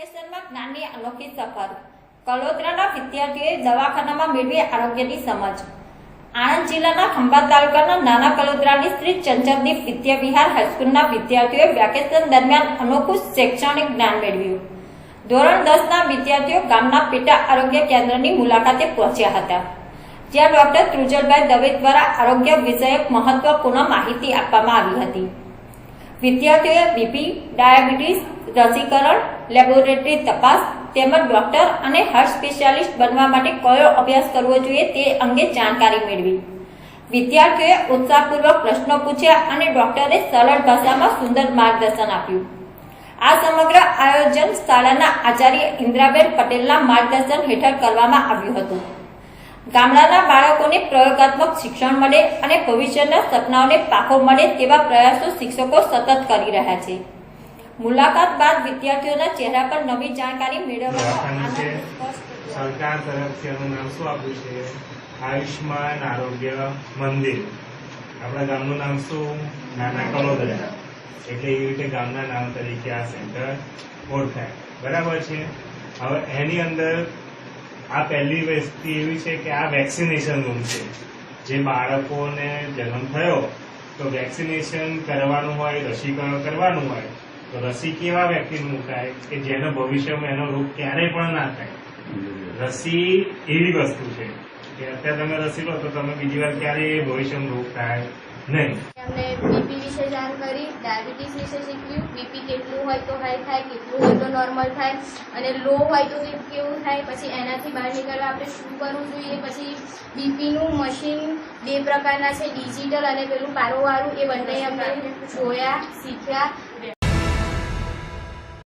વેકેશનમાં જ્ઞાનની અનોખી સફર. કલોદરાના વિદ્યાર્થીઓએ દવાખાનામાં મેળવી આરોગ્યની સમજ. આણંદ જિલ્લાના ખંભાત તાલુકાના નાના કલોદરાની શ્રી ચંચલદીપ વિદ્યાવિહાર હાઈસ્કૂલના વિદ્યાર્થીઓએ વેકેશન દરમિયાન અનોખું શૈક્ષણિક જ્ઞાન મેળવ્યું. ધોરણ 10ના વિદ્યાર્થીઓ ગામના પેટા આરોગ્ય કેન્દ્રની મુલાકાતે પહોંચ્યા હતા, જ્યાં ડોક્ટર ત્રુજલભાઈ દવે દ્વારા આરોગ્ય વિષયક મહત્વપૂર્ણ માહિતી આપવામાં આવી હતી. વિદ્યાર્થીઓએ બીપી, ડાયાબિટીસ, રસીકરણ, લેબોરેટરી તપાસ તેમજ ડોક્ટર અને હાર્ટ સ્પેશિયાલિસ્ટ બનવા માટે કયો અભ્યાસ કરવો જોઈએ તે અંગે જાણકારી મેળવી. વિદ્યાર્થીઓએ ઉત્સાહપૂર્વક પ્રશ્નો પૂછ્યા અને ડોક્ટરે સરળ ભાષામાં સુંદર માર્ગદર્શન આપ્યું. આ સમગ્ર આયોજન શાળાના આચાર્ય ઇન્દ્રાબેન પટેલના માર્ગદર્શન હેઠળ કરવામાં આવ્યું હતું. ગામડાના બાળકોને પ્રયોગાત્મક શિક્ષણ મળે અને ભવિષ્યના સપનાઓને પાખો મળે તેવા પ્રયાસો શિક્ષકો સતત કરી રહ્યા છે. મુલાકાત બાદ વિદ્યાર્થીઓના ચહેરા પર નવી જાણકારી મેળવવાનો સરકાર તરફથી એનું નામ શું આપ્યું છે? આયુષ્માન આરોગ્ય મંદિર. આપણા ગામનું નામ શું? નાના કલોદરા. એટલે એવી રીતે ગામના નામ તરીકે આ સેન્ટર ઓળખાય. બરાબર છે. હવે એની અંદર આ પહેલી વસ્તુ એવી છે કે આ વેક્સિનેશન રૂમ છે. જે બાળકોને જન્મ થયો તો વેક્સિનેશન કરવાનું હોય, રસીકરણ કરવાનું હોય તો રસી કેવા વ્યક્તિને મુકાય કે જેનો ભવિષ્યમાં એનો રોગ ક્યારેય પણ ના થાય. રસી એવી વસ્તુ છે કે અત્યારે તમે રસી લો તો તમે બીજી વાર ક્યારેય ભવિષ્યમાં રોગ થાય નહીં. અમને બીપી વિશે જાણ કરી, ડાયાબિટીસ વિશે શીખ્યું. બીપી કેટલું હોય તો હાઈ થાય, કેટલું હોય તો નોર્મલ થાય, અને લો હોય તો કેવું થાય, પછી એનાથી બહાર નીકળવા આપણે શું કરવું જોઈએ. પછી બીપીનું મશીન 2 પ્રકારના છે, ડિજિટલ અને પેલું પારોવાળું. એ બંને અમને જોયા, શીખ્યા.